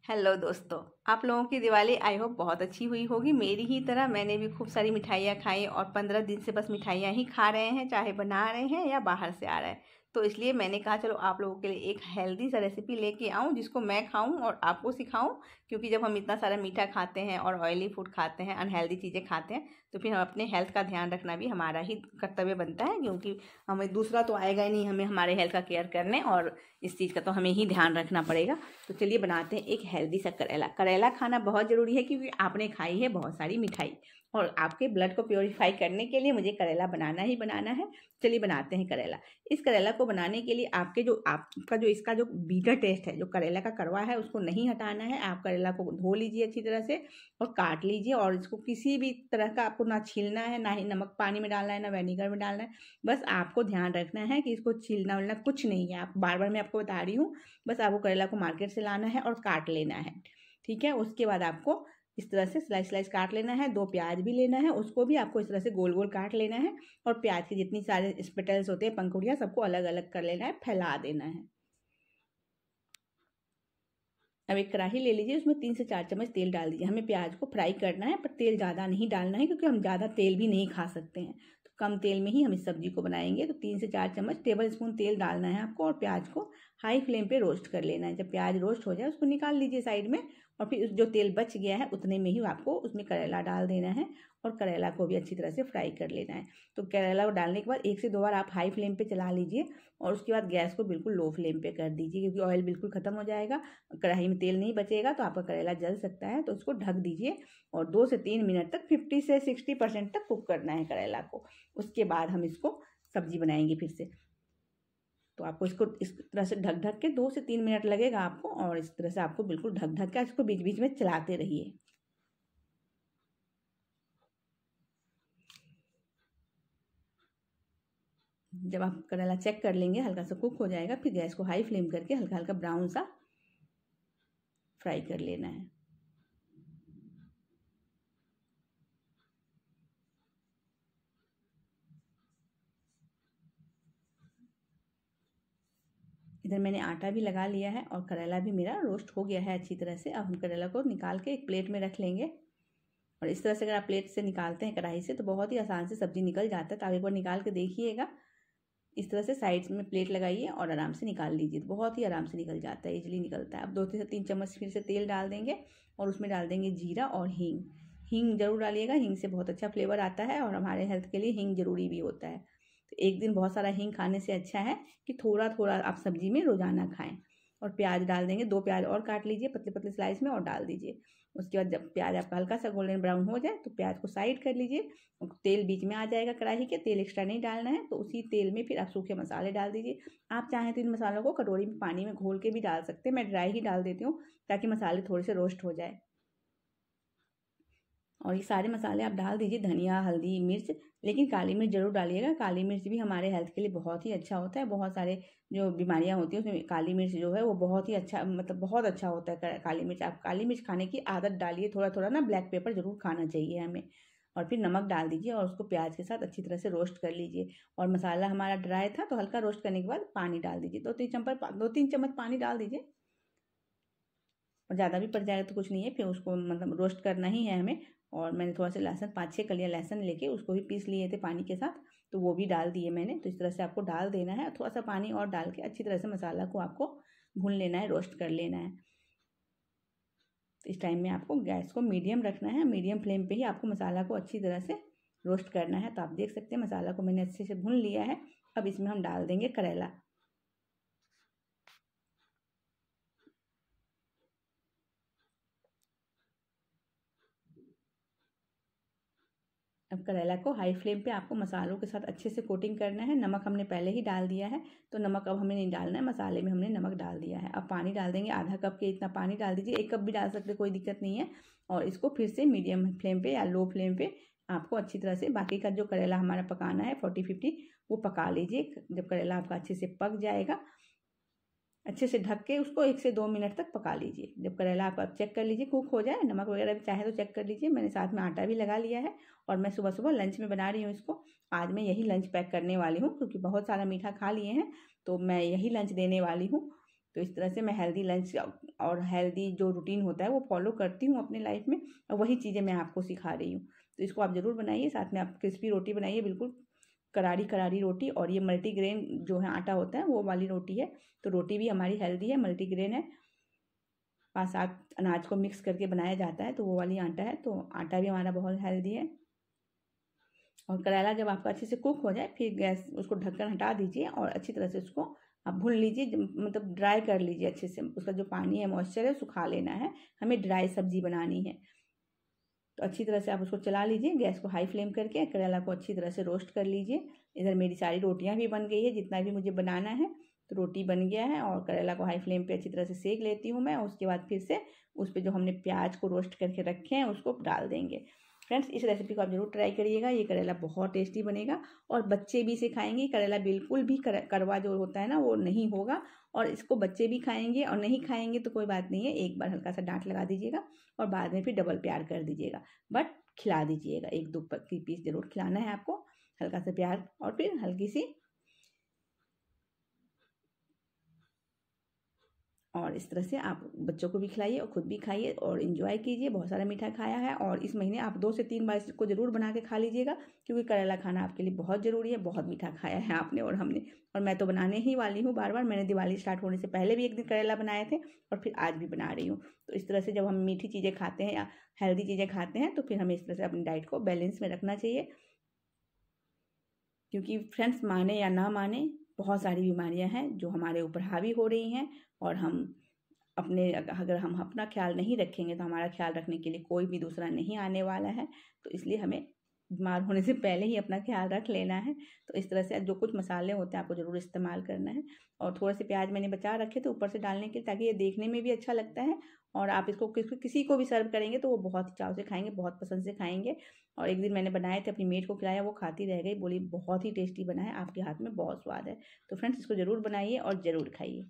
Hello दोस्तों, आप लोगों की दिवाली आई होप बहुत अच्छी हुई होगी। मेरी ही तरह मैंने भी खूब सारी मिठाइयाँ खाई और 15 दिन से बस मिठाइयाँ ही खा रहे हैं, चाहे बना रहे हैं या बाहर से आ रहा है। तो इसलिए मैंने कहा चलो आप लोगों के लिए एक हेल्दी सा रेसिपी लेके आऊँ जिसको मैं खाऊँ और आपको सिखाऊँ। क्योंकि जब हम इतना सारा मीठा खाते हैं और ऑयली फूड खाते हैं, अनहेल्दी चीज़ें खाते हैं, तो फिर हम अपने हेल्थ का ध्यान रखना भी हमारा ही कर्तव्य बनता है। क्योंकि हमें दूसरा तो आएगा ही नहीं हमें हमारे हेल्थ का केयर करने, और इस चीज़ का तो हमें ही ध्यान रखना पड़ेगा। तो चलिए बनाते हैं एक हेल्दी सा करेला। करेला खाना बहुत ज़रूरी है क्योंकि आपने खाई है बहुत सारी मिठाई, और आपके ब्लड को प्योरीफाई करने के लिए मुझे करेला बनाना ही बनाना है। चलिए बनाते हैं करेला। इस करेला को बनाने के लिए आपका जो इसका जो बीटर टेस्ट है, जो करेला का कड़वा है, उसको नहीं हटाना है। आप करेला को धो लीजिए अच्छी तरह से और काट लीजिए, और इसको किसी भी तरह का आपको ना छीलना है, ना ही नमक पानी में डालना है, ना विनेगर में डालना है। बस आपको ध्यान रखना है कि इसको छीलना उलना कुछ नहीं है। आप बार बार मैं आपको बता रही हूँ, बस आपको करेला को मार्केट से लाना है और काट लेना है। ठीक है, उसके बाद आपको इस तरह से स्लाइस स्लाइस काट लेना है। 2 प्याज भी लेना है, उसको भी आपको इस तरह से गोल गोल काट लेना है। और प्याज के जितनी सारे स्पेटल्स होते हैं, पंखुड़ियाँ, सबको अलग अलग कर लेना है, फैला देना है। अब एक कढ़ाई ले लीजिए, उसमें 3 से 4 चम्मच तेल डाल दीजिए। हमें प्याज को फ्राई करना है, पर तेल ज़्यादा नहीं डालना है क्योंकि हम ज़्यादा तेल भी नहीं खा सकते हैं। तो कम तेल में ही हम इस सब्जी को बनाएंगे। तो 3 से 4 चम्मच टेबल स्पून तेल डालना है आपको, और प्याज को हाई फ्लेम पे रोस्ट कर लेना है। जब प्याज रोस्ट हो जाए उसको निकाल लीजिए साइड में, और फिर जो तेल बच गया है उतने में ही आपको उसमें करेला डाल देना है, और करेला को भी अच्छी तरह से फ्राई कर लेना है। तो करेला को डालने के बाद 1 से 2 बार आप हाई फ्लेम पे चला लीजिए, और उसके बाद गैस को बिल्कुल लो फ्लेम पे कर दीजिए, क्योंकि ऑयल बिल्कुल ख़त्म हो जाएगा, कढ़ाई में तेल नहीं बचेगा तो आपका करेला जल सकता है। तो उसको ढक दीजिए और 2 से 3 मिनट तक 50 से 60% तक कुक करना है करेला को। उसके बाद हम इसको सब्जी बनाएंगे फिर से। तो आपको इसको इस तरह से ढक ढक के 2 से 3 मिनट लगेगा आपको, और इस तरह से आपको बिल्कुल ढक ढक के इसको बीच बीच में चलाते रहिए। जब आप करेला चेक कर लेंगे हल्का सा कुक हो जाएगा, फिर गैस को हाई फ्लेम करके हल्का हल्का ब्राउन सा फ्राई कर लेना है। इधर मैंने आटा भी लगा लिया है और करेला भी मेरा रोस्ट हो गया है अच्छी तरह से। अब हम करेला को निकाल के एक प्लेट में रख लेंगे, और इस तरह से अगर आप प्लेट से निकालते हैं कढ़ाई से तो बहुत ही आसान से सब्जी निकल जाता है। तो आप एक बार निकाल के देखिएगा। इस तरह से साइड्स में प्लेट लगाइए और आराम से निकाल लीजिए, तो बहुत ही आराम से निकल जाता है, इजीली निकलता है। अब 2 से 3 चम्मच फिर से तेल डाल देंगे, और उसमें डाल देंगे जीरा और हींग। हींग जरूर डालिएगा, हींग से बहुत अच्छा फ्लेवर आता है, और हमारे हेल्थ के लिए हींग जरूरी भी होता है। तो एक दिन बहुत सारा हींग खाने से अच्छा है कि थोड़ा थोड़ा आप सब्जी में रोजाना खाएं। और प्याज डाल देंगे, 2 प्याज और काट लीजिए पतले पतले स्लाइस में और डाल दीजिए। उसके बाद जब प्याज आपका हल्का सा गोल्डन ब्राउन हो जाए तो प्याज को साइड कर लीजिए। तेल बीच में आ जाएगा कढ़ाई के, तेल एक्स्ट्रा नहीं डालना है। तो उसी तेल में फिर आप सूखे मसाले डाल दीजिए। आप चाहें तो इन मसालों को कटोरी में पानी में घोल के भी डाल सकते हैं, मैं ड्राई ही डाल देती हूँ ताकि मसाले थोड़े से रोस्ट हो जाए। और ये सारे मसाले आप डाल दीजिए, धनिया, हल्दी, मिर्च, लेकिन काली मिर्च जरूर डालिएगा। काली मिर्च भी हमारे हेल्थ के लिए बहुत ही अच्छा होता है। बहुत सारे जो बीमारियां होती हैं उसमें काली मिर्च जो है वो बहुत ही अच्छा, मतलब बहुत अच्छा होता है काली मिर्च। आप काली मिर्च खाने की आदत डालिए, थोड़ा थोड़ा ना ब्लैक पेपर जरूर खाना चाहिए हमें। और फिर नमक डाल दीजिए और उसको प्याज के साथ अच्छी तरह से रोस्ट कर लीजिए। और मसाला हमारा ड्राई था तो हल्का रोस्ट करने के बाद पानी डाल दीजिए, 2-3 चम्मच पानी डाल दीजिए। और ज़्यादा भी पड़ जाएगा तो कुछ नहीं है, फिर उसको मतलब रोस्ट करना ही है हमें। और मैंने थोड़ा सा लहसुन, 5-6 कलियाँ लहसुन लेके उसको भी पीस लिए थे पानी के साथ, तो वो भी डाल दिए मैंने। तो इस तरह से आपको डाल देना है, थोड़ा सा पानी और डाल के अच्छी तरह से मसाला को आपको भून लेना है, रोस्ट कर लेना है। तो इस टाइम में आपको गैस को मीडियम रखना है, मीडियम फ्लेम पे ही आपको मसाला को अच्छी तरह से रोस्ट करना है। तो आप देख सकते हैं मसाला को मैंने अच्छे से भून लिया है। अब इसमें हम डाल देंगे करेला। अब करेला को हाई फ्लेम पे आपको मसालों के साथ अच्छे से कोटिंग करना है। नमक हमने पहले ही डाल दिया है, तो नमक अब हमें नहीं डालना है, मसाले में हमने नमक डाल दिया है। अब पानी डाल देंगे, आधा कप के इतना पानी डाल दीजिए, 1 कप भी डाल सकते, कोई दिक्कत नहीं है। और इसको फिर से मीडियम फ्लेम पे या लो फ्लेम पे आपको अच्छी तरह से बाकी का जो करेला हमारा पकाना है 40-50, वो पका लीजिए। जब करेला आपका अच्छे से पक जाएगा, अच्छे से ढक के उसको 1 से 2 मिनट तक पका लीजिए। जब करेला आप चेक कर लीजिए कुक हो जाए, नमक वगैरह भी चाहे तो चेक कर लीजिए। मैंने साथ में आटा भी लगा लिया है, और मैं सुबह सुबह लंच में बना रही हूँ इसको। आज मैं यही लंच पैक करने वाली हूँ क्योंकि बहुत सारा मीठा खा लिए हैं, तो मैं यही लंच देने वाली हूँ। तो इस तरह से मैं हेल्दी लंच और हेल्दी जो रूटीन होता है वो फॉलो करती हूँ अपने लाइफ में, और वही चीज़ें मैं आपको सिखा रही हूँ। तो इसको आप ज़रूर बनाइए। साथ में आप क्रिस्पी रोटी बनाइए, बिल्कुल करारी करारी रोटी। और ये मल्टीग्रेन जो है आटा होता है वो वाली रोटी है, तो रोटी भी हमारी हेल्दी है, मल्टीग्रेन है। 5-7 अनाज को मिक्स करके बनाया जाता है, तो वो वाली आटा है, तो आटा भी हमारा बहुत हेल्दी है। और करेला जब आपका अच्छे से कुक हो जाए, फिर गैस उसको ढक्कन हटा दीजिए और अच्छी तरह से उसको आप भून लीजिए, मतलब ड्राई कर लीजिए अच्छे से। उसका जो पानी है, मॉइस्चर है, सुखा लेना है। हमें ड्राई सब्जी बनानी है, तो अच्छी तरह से आप उसको चला लीजिए, गैस को हाई फ्लेम करके करेला को अच्छी तरह से रोस्ट कर लीजिए। इधर मेरी सारी रोटियां भी बन गई है, जितना भी मुझे बनाना है। तो रोटी बन गया है और करेला को हाई फ्लेम पे अच्छी तरह से सेक लेती हूँ मैं। उसके बाद फिर से उस पर जो हमने प्याज को रोस्ट करके रखे हैं उसको डाल देंगे। फ्रेंड्स, इस रेसिपी को आप जरूर ट्राई करिएगा, ये करेला बहुत टेस्टी बनेगा और बच्चे भी इसे खाएंगे। करेला बिल्कुल भी कड़वा जो होता है ना वो नहीं होगा, और इसको बच्चे भी खाएंगे। और नहीं खाएंगे तो कोई बात नहीं है, एक बार हल्का सा डांट लगा दीजिएगा और बाद में फिर डबल प्यार कर दीजिएगा, बट खिला दीजिएगा। 1-2 की पीस जरूर खिलाना है आपको, हल्का सा प्यार और फिर हल्की सी। और इस तरह से आप बच्चों को भी खिलाइए और खुद भी खाइए और इन्जॉय कीजिए। बहुत सारा मीठा खाया है, और इस महीने आप 2 से 3 बार इसको ज़रूर बना के खा लीजिएगा, क्योंकि करेला खाना आपके लिए बहुत ज़रूरी है। बहुत मीठा खाया है आपने और हमने, और मैं तो बनाने ही वाली हूँ बार बार। मैंने दिवाली स्टार्ट होने से पहले भी एक दिन करेला बनाए थे और फिर आज भी बना रही हूँ। तो इस तरह से जब हम मीठी चीज़ें खाते हैं या हेल्दी चीज़ें खाते हैं, तो फिर हमें इस तरह से अपनी डाइट को बैलेंस में रखना चाहिए। क्योंकि फ्रेंड्स, माने या ना माने, बहुत सारी बीमारियां हैं जो हमारे ऊपर हावी हो रही हैं, और हम अपने, अगर हम अपना ख्याल नहीं रखेंगे तो हमारा ख्याल रखने के लिए कोई भी दूसरा नहीं आने वाला है। तो इसलिए हमें बीमार होने से पहले ही अपना ख्याल रख लेना है। तो इस तरह से जो कुछ मसाले होते हैं आपको ज़रूर इस्तेमाल करना है। और थोड़े से प्याज मैंने बचा रखे थे ऊपर से डालने के लिए, ताकि ये देखने में भी अच्छा लगता है, और आप इसको किसी को भी सर्व करेंगे तो वो बहुत ही चाव से खाएंगे, बहुत पसंद से खाएंगे। और एक दिन मैंने बनाए थे, अपनी मेट को खिलाया, वो खाती रह गई, बोली बहुत ही टेस्टी बना है, आपके हाथ में बहुत स्वाद है। तो फ्रेंड्स, इसको ज़रूर बनाइए और ज़रूर खाइए।